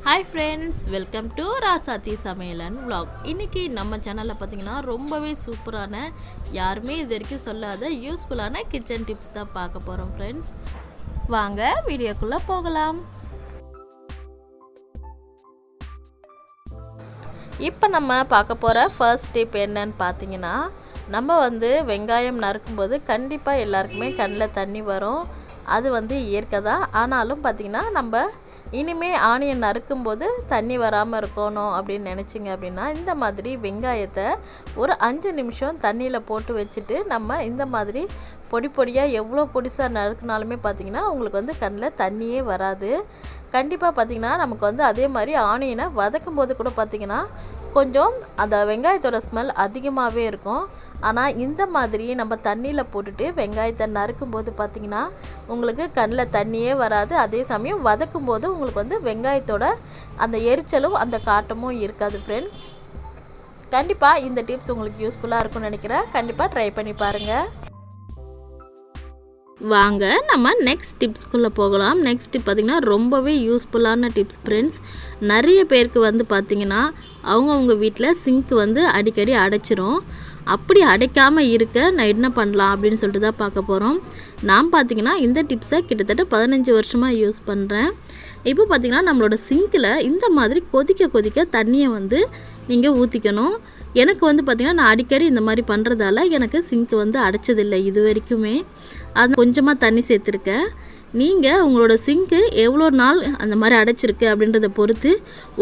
Hi friends, welcome to Rasathi சமையலன் vlog. இன்றைக்கி நம்ம சேனலில் பார்த்திங்கன்னா ரொம்பவே சூப்பரான, யாருமே இது வரைக்கும் சொல்லாத யூஸ்ஃபுல்லான கிச்சன் டிப்ஸ் தான் பார்க்க போகிறோம் ஃப்ரெண்ட்ஸ். வாங்க வீடியோக்குள்ளே போகலாம். இப்போ நம்ம பார்க்க போகிற ஃபர்ஸ்ட் டிப் என்னன்னு பார்த்தீங்கன்னா, நம்ம வெங்காயம் நறுக்கும்போது கண்டிப்பாக எல்லாருக்குமே கண்ணில் தண்ணி வரும். அது இயற்கை தான். ஆனாலும் பார்த்திங்கன்னா நம்ம இனிமேல் ஆனியன் நறுக்கும்போது தண்ணி வராமல் இருக்கணும் அப்படின்னு நினச்சிங்க அப்படின்னா, இந்த மாதிரி வெங்காயத்தை ஒரு 5 நிமிஷம் தண்ணியில் போட்டு வச்சுட்டு நம்ம இந்த மாதிரி பொடி பொடியாக எவ்வளோ பொடிசாக நறுக்குனாலுமே பார்த்திங்கன்னா உங்களுக்கு கண்ணில் தண்ணியே வராது. கண்டிப்பாக பார்த்திங்கன்னா நமக்கு அதே மாதிரி ஆனியனை வதக்கும் போது கூட பார்த்திங்கன்னா கொஞ்சம் அந்த வெங்காயத்தோட ஸ்மெல் அதிகமாகவே இருக்கும். ஆனால் இந்த மாதிரி நம்ம தண்ணியில் போட்டுட்டு வெங்காயத்தை நறுக்கும் போது பார்த்திங்கன்னா உங்களுக்கு கண்ணில் தண்ணியே வராது. அதே சமயம் வதக்கும் போது உங்களுக்கு வெங்காயத்தோட அந்த எரிச்சலும் அந்த காட்டமும் இருக்காது ஃப்ரெண்ட்ஸ். கண்டிப்பாக இந்த டிப்ஸ் உங்களுக்கு யூஸ்ஃபுல்லாக இருக்கும்னு நினைக்கிறேன். கண்டிப்பாக ட்ரை பண்ணி பாருங்கள். வாங்க நம்ம நெக்ஸ்ட் டிப்ஸ்குள்ளே போகலாம். நெக்ஸ்ட் டிப் பார்த்திங்கன்னா ரொம்பவே யூஸ்ஃபுல்லான டிப்ஸ் ஃப்ரெண்ட்ஸ். நிறைய பேருக்கு பார்த்திங்கன்னா அவங்கவுங்க வீட்டில் சிங்க் அடிக்கடி அடைச்சிரும். அப்படி அடைக்காமல் இருக்க நான் என்ன பண்ணலாம் அப்படின்னு சொல்லிட்டு தான் பார்க்க போகிறோம். நான் பார்த்திங்கன்னா இந்த டிப்ஸை கிட்டத்தட்ட 15 வருஷமாக யூஸ் பண்ணுறேன். இப்போ பார்த்திங்கன்னா நம்மளோட சிங்கில் இந்த மாதிரி கொதிக்க தண்ணியை நீங்கள் ஊற்றிக்கணும். எனக்கு பார்த்திங்கன்னா நான் அடிக்கடி இந்த மாதிரி பண்ணுறதால எனக்கு சிங்க் அடைச்சதில்லை இது வரைக்குமே. அது கொஞ்சமாக தண்ணி சேர்த்துருக்கேன். நீங்கள் உங்களோட சிங்க்கு எவ்வளோ நாள் அந்த மாதிரி அடைச்சிருக்கு அப்படின்றத பொறுத்து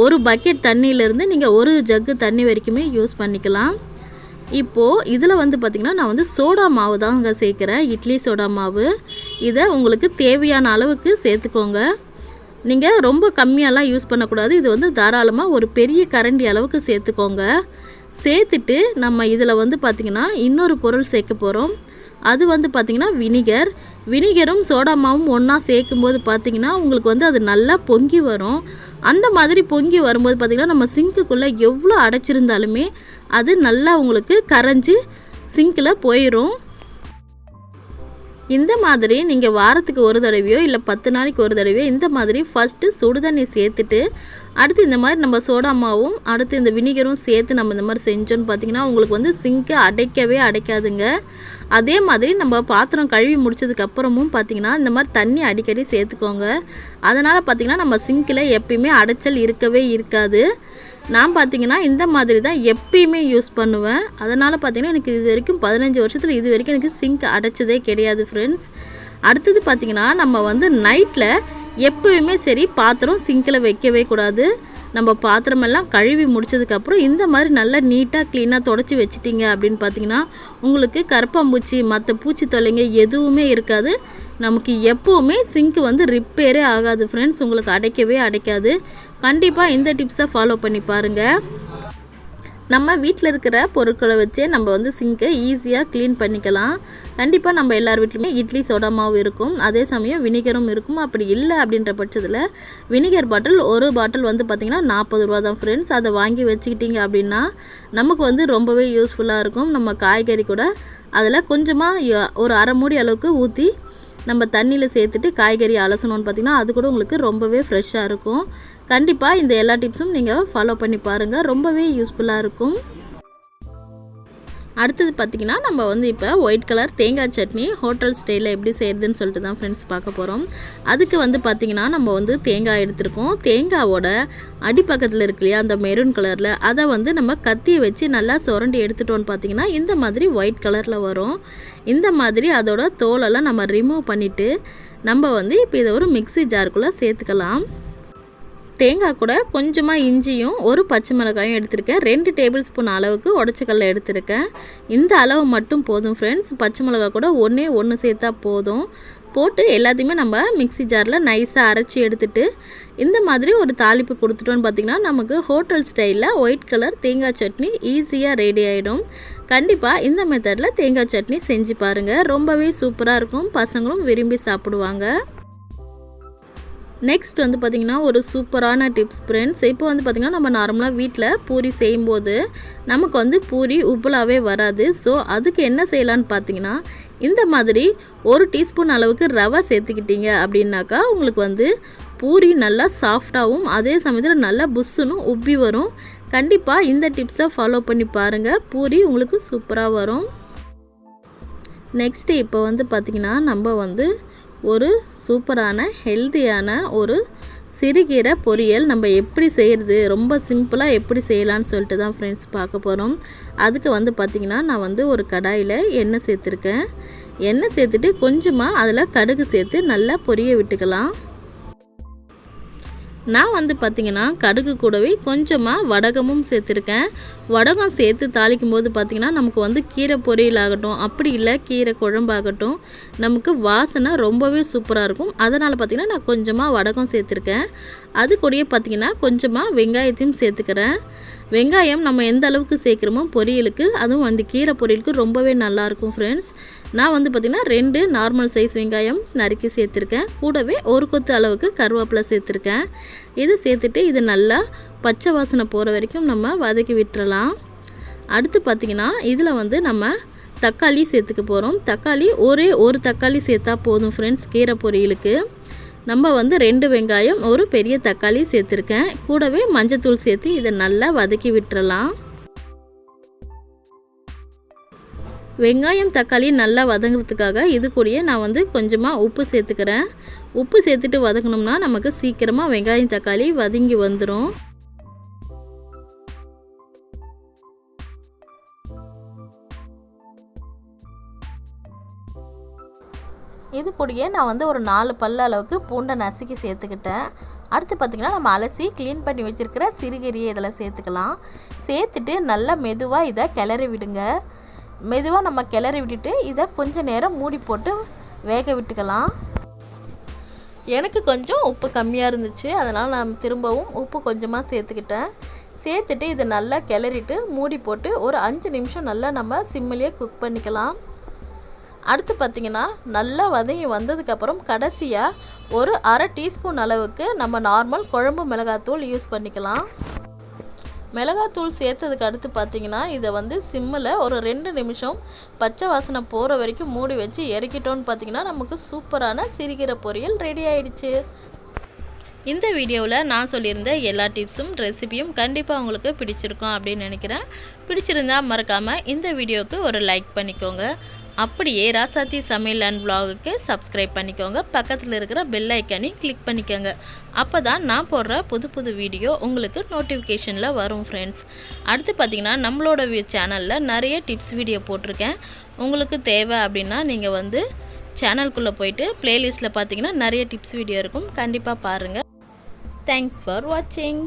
ஒரு பக்கெட் தண்ணியிலேருந்து நீங்கள் ஒரு ஜக்கு தண்ணி வரைக்குமே யூஸ் பண்ணிக்கலாம். இப்போது இதில் பார்த்திங்கன்னா நான் சோடா மாவு தாங்க சேர்க்குறேன், இட்லி சோடா மாவு. இதை உங்களுக்கு தேவையான அளவுக்கு சேர்த்துக்கோங்க. நீங்கள் ரொம்ப கம்மியாலாம் யூஸ் பண்ணக்கூடாது. இது தாராளமாக ஒரு பெரிய கரண்டி அளவுக்கு சேர்த்துக்கோங்க. சேர்த்துட்டு நம்ம இதில் பார்த்திங்கன்னா இன்னொரு பொருள் சேர்க்க போகிறோம். அது பார்த்திங்கன்னா வினிகரும் சோடா மாவும் ஒன்றா சேர்க்கும்போது பார்த்திங்கன்னா உங்களுக்கு அது நல்லா பொங்கி வரும். அந்த மாதிரி பொங்கி வரும்போது பார்த்திங்கன்னா நம்ம சிங்க்குள்ளே எவ்வளோ அடைச்சிருந்தாலுமே அது நல்லா உங்களுக்கு கரைஞ்சி சிங்கில் போயிடும். இந்த மாதிரி நீங்கள் வாரத்துக்கு ஒரு தடவையோ இல்லை 10 நாளைக்கு ஒரு தடவையோ இந்த மாதிரி ஃபஸ்ட்டு சுடுதண்ணி சேர்த்துட்டு அடுத்து இந்த மாதிரி நம்ம சோடா மாவும் அடுத்து இந்த வினிகரும் சேர்த்து நம்ம இந்த மாதிரி செஞ்சோன்னு பார்த்திங்கன்னா உங்களுக்கு சிங்கை அடைக்கவே அடைக்காதுங்க. அதே மாதிரி நம்ம பாத்திரம் கழுவி முடிச்சதுக்கப்புறமும் பார்த்திங்கன்னா இந்த மாதிரி தண்ணி அடிக்கடி சேர்த்துக்கோங்க. அதனால் பார்த்திங்கன்னா நம்ம சிங்கில் எப்பயுமே அடைச்சல் இருக்கவே இருக்காது. நான் பார்த்திங்கன்னா இந்த மாதிரி தான் எப்பயுமே யூஸ் பண்ணுவேன். அதனால் பார்த்திங்கன்னா எனக்கு இது வரைக்கும் 15 வருஷத்தில் இது வரைக்கும் எனக்கு சிங்க் அடைச்சதே கிடையாது ஃப்ரெண்ட்ஸ். அடுத்தது பார்த்திங்கன்னா நம்ம நைட்டில் எப்போயுமே சரி பாத்திரம் சிங்கில் வைக்கவே கூடாது. நம்ம பாத்திரமெல்லாம் கழுவி முடிச்சதுக்கப்புறம் இந்த மாதிரி நல்லா நீட்டாக க்ளீனாக தொடச்சி வச்சிட்டிங்க அப்படின்னு பார்த்திங்கன்னா உங்களுக்கு கரப்பாம்பூச்சி மற்ற பூச்சி தொல்லைங்க எதுவுமே இருக்காது. நமக்கு எப்போவுமே சிங்க் ரிப்பேரே ஆகாது ஃப்ரெண்ட்ஸ். உங்களுக்கு அடைக்கவே அடைக்காது. கண்டிப்பாக இந்த டிப்ஸை ஃபாலோ பண்ணி பாருங்கள். நம்ம வீட்டில் இருக்கிற பொருட்களை வச்சே நம்ம சிங்கை ஈஸியாக க்ளீன் பண்ணிக்கலாம். கண்டிப்பாக நம்ம எல்லார் வீட்லையுமே இட்லி சோடா மாவு இருக்கும், அதே சமயம் வினிகரும் இருக்கும். அப்படி இல்லை அப்படின்ற பட்சத்தில் வினிகர் பாட்டில் ஒரு பாட்டில் பார்த்திங்கன்னா 40 ரூபா தான் ஃப்ரெண்ட்ஸ். அதை வாங்கி வச்சுக்கிட்டிங்க அப்படின்னா நமக்கு ரொம்பவே யூஸ்ஃபுல்லாக இருக்கும். நம்ம காய்கறி கூட அதில் கொஞ்சமாக ஒரு அரை மூடி அளவுக்கு ஊற்றி நம்ம தண்ணியில் சேர்த்துட்டு காய்கறி அலசணும்னு பார்த்திங்கன்னா அது கூட உங்களுக்கு ரொம்பவே ஃப்ரெஷ்ஷாக இருக்கும். கண்டிப்பாக இந்த எல்லா டிப்ஸும் நீங்கள் ஃபாலோ பண்ணி பாருங்கள், ரொம்பவே யூஸ்ஃபுல்லாக இருக்கும். அடுத்தது பார்த்திங்கன்னா நம்ம இப்போ ஒயிட் கலர் தேங்காய் சட்னி ஹோட்டல் ஸ்டைலில் எப்படி செய்கிறதுன்னு சொல்லிட்டு தான் ஃப்ரெண்ட்ஸ் பார்க்க போகிறோம். அதுக்கு பார்த்திங்கன்னா நம்ம தேங்காய் எடுத்துருக்கோம். தேங்காவோட அடிப்பக்கத்தில் இருக்கு இல்லையா அந்த மெரூன் கலரில், அதை நம்ம கத்தியை வச்சு நல்லா சுரண்டி எடுத்துட்டோன்னு பார்த்திங்கன்னா இந்த மாதிரி ஒயிட் கலரில் வரும். இந்த மாதிரி அதோட தோலெல்லாம் நம்ம ரிமூவ் பண்ணிவிட்டு நம்ம இப்போ இதை ஒரு மிக்ஸி ஜாருக்குள்ளே சேர்த்துக்கலாம். தேங்காய் கூட கொஞ்சமாக இஞ்சியும் ஒரு பச்சை மிளகாயும் எடுத்திருக்கேன். 2 டேபிள் ஸ்பூன் அளவுக்கு உடச்சிக்கல்ல எடுத்திருக்கேன். இந்த அளவு மட்டும் போதும் ஃப்ரெண்ட்ஸ். பச்சை மிளகாய் கூட ஒன்று சேர்த்தா போதும். போட்டு எல்லாத்தையுமே நம்ம மிக்ஸி ஜாரில் நைஸாக அரைச்சி எடுத்துகிட்டு இந்த மாதிரி ஒரு தாளிப்பு கொடுத்துட்டோன்னு பார்த்திங்கன்னா நமக்கு ஹோட்டல் ஸ்டைலில் ஒயிட் கலர் தேங்காய் சட்னி ஈஸியாக ரெடி ஆகிடும். கண்டிப்பாக இந்த மெத்தடில் தேங்காய் சட்னி செஞ்சு பாருங்கள், ரொம்பவே சூப்பராக இருக்கும். பசங்களும் விரும்பி சாப்பிடுவாங்க. நெக்ஸ்ட் பார்த்திங்கன்னா ஒரு சூப்பரான டிப்ஸ் ஃப்ரெண்ட்ஸ். இப்போ பார்த்திங்கன்னா நம்ம நார்மலாக வீட்டில் பூரி செய்யும்போது நமக்கு பூரி உப்புலாவே வராது. ஸோ அதுக்கு என்ன செய்யலான்னு பார்த்திங்கன்னா இந்த மாதிரி 1 டீஸ்பூன் அளவுக்கு ரவை சேர்த்துக்கிட்டீங்க அப்படின்னாக்கா உங்களுக்கு பூரி நல்லா சாஃப்டாகவும் அதே சமயத்தில் நல்லா புஷ்ஷுன்னு உப்பி வரும். கண்டிப்பாக இந்த டிப்ஸை ஃபாலோ பண்ணி பாருங்கள், பூரி உங்களுக்கு சூப்பராக வரும். நெக்ஸ்ட்டு இப்போ வந்து பார்த்திங்கன்னா நம்ம வந்து ஒரு சூப்பரான ஹெல்த்தியான ஒரு சிறுகீரை பொரியல் நம்ம எப்படி செய்கிறது, ரொம்ப சிம்பிளாக எப்படி செய்யலான்னு சொல்லிட்டு தான் ஃப்ரெண்ட்ஸ் பார்க்க போகிறோம். அதுக்கு வந்து பார்த்திங்கன்னா நான் வந்து ஒரு கடாயில் எண்ணெய் சேர்த்துருக்கேன். எண்ணெய் சேர்த்துட்டு கொஞ்சமாக அதில் கடுகு சேர்த்து நல்லா பொரிய விட்டுக்கலாம். நான் வந்து பார்த்திங்கன்னா கடுகு கூடவே கொஞ்சமாக வடகமும் சேர்த்துருக்கேன். வடகம் சேர்த்து தாளிக்கும் போது பார்த்திங்கன்னா நமக்கு வந்து கீரை பொரியல் ஆகட்டும், அப்படி இல்லை கீரை குழம்பாகட்டும், நமக்கு வாசனை ரொம்பவே சூப்பராக இருக்கும். அதனால் பார்த்திங்கன்னா நான் கொஞ்சமாக வடகம் சேர்த்துருக்கேன். அது கூடயே பார்த்திங்கன்னா கொஞ்சமாக வெங்காயத்தையும் சேர்த்துக்கிறேன். வெங்காயம் நம்ம எந்த அளவுக்கு சேர்க்குறோமோ பொரியலுக்கு, அதுவும் அந்த கீரை பொரியலுக்கு ரொம்பவே நல்லாயிருக்கும் ஃப்ரெண்ட்ஸ். நான் வந்து பார்த்திங்கன்னா 2 நார்மல் சைஸ் வெங்காயம் நறுக்கி சேர்த்துருக்கேன். கூடவே ஒரு கொத்து அளவுக்கு கருவேப்பிலை சேர்த்துருக்கேன். இது சேர்த்துட்டு இது நல்லா பச்சை வாசனை போகிற வரைக்கும் நம்ம வதக்கி விட்டுறலாம். அடுத்து பார்த்திங்கன்னா இதில் வந்து நம்ம தக்காளி சேர்த்துக்க போகிறோம். தக்காளி ஒரே ஒரு தக்காளி சேர்த்தா போதும் ஃப்ரெண்ட்ஸ். கீரை பொரியலுக்கு நம்ம வந்து 2 வெங்காயம் ஒரு பெரிய தக்காளி சேர்த்துருக்கேன். கூடவே மஞ்சத்தூள் சேர்த்து இதை நல்லா வதக்கி விட்டுறலாம். வெங்காயம் தக்காளி நல்லா வதங்கிறதுக்காக இது கூடயே நான் வந்து கொஞ்சமாக உப்பு சேர்த்துக்கிறேன். உப்பு சேர்த்துட்டு வதக்கணும்னா நமக்கு சீக்கிரமாக வெங்காயம் தக்காளி வதங்கி வந்துடும். இது கூடயே நான் வந்து ஒரு 4 பல்லு அளவுக்கு பூண்டை நசுக்கி சேர்த்துக்கிட்டேன். அடுத்து பார்த்திங்கன்னா நம்ம அலசி க்ளீன் பண்ணி வச்சுருக்கிற சிறுகீரையை இதில் சேர்த்துக்கலாம். சேர்த்துட்டு நல்லா மெதுவாக இதை கிளறி விடுங்க. மெதுவாக நம்ம கிளறி விட்டுட்டு இதை கொஞ்சம் நேரம் மூடி போட்டு வேக விட்டுக்கலாம். எனக்கு கொஞ்சம் உப்பு கம்மியாக இருந்துச்சு, அதனால் நான் திரும்பவும் உப்பு கொஞ்சமாக சேர்த்துக்கிட்டேன். சேர்த்துட்டு இதை நல்லா கிளறிட்டு மூடி போட்டு ஒரு 5 நிமிஷம் நல்லா நம்ம சிம்மிலேயே குக் பண்ணிக்கலாம். அடுத்து பார்த்திங்கன்னா நல்லா வதங்கி வந்ததுக்கப்புறம் கடைசியாக ஒரு அரை டீஸ்பூன் அளவுக்கு நம்ம நார்மல் குழம்பு மிளகாத்தூள் யூஸ் பண்ணிக்கலாம். மிளகாத்தூள் சேர்த்ததுக்கு அடுத்து பார்த்திங்கன்னா இதை வந்து சிம்மில் ஒரு 2 நிமிஷம் பச்சை வாசனை போகிற வரைக்கும் மூடி வச்சு இறக்கிட்டோன்னு பார்த்திங்கன்னா நமக்கு சூப்பரான சிறுகீரை பொரியல் ரெடி ஆகிடுச்சு. இந்த வீடியோவில் நான் சொல்லியிருந்த எல்லா டிப்ஸும் ரெசிபியும் கண்டிப்பாக உங்களுக்கு பிடிச்சிருக்கும் அப்படின்னு நினைக்கிறேன். பிடிச்சிருந்தா மறக்காமல் இந்த வீடியோவுக்கு ஒரு லைக் பண்ணிக்கோங்க. அப்படியே ராசாத்தி சமையல் அண்ட் vlogக்கு சப்ஸ்கிரைப் பண்ணிக்கோங்க. பக்கத்தில் இருக்கிற பெல் ஐக்கானையும் கிளிக் பண்ணிக்கோங்க. அப்போ தான் நான் போடுற புது வீடியோ உங்களுக்கு நோட்டிஃபிகேஷனில் வரும் ஃப்ரெண்ட்ஸ். அடுத்து பார்த்திங்கன்னா நம்மளோட சேனலில் நிறைய டிப்ஸ் வீடியோ போட்டிருக்கேன். உங்களுக்கு தேவை அப்படின்னா நீங்கள் வந்து சேனலுக்குள்ளே போயிட்டு ப்ளேலிஸ்ட்டில் பார்த்திங்கன்னா நிறைய டிப்ஸ் வீடியோ இருக்கும், கண்டிப்பாக பாருங்கள். தேங்க்ஸ் ஃபார் வாட்சிங்.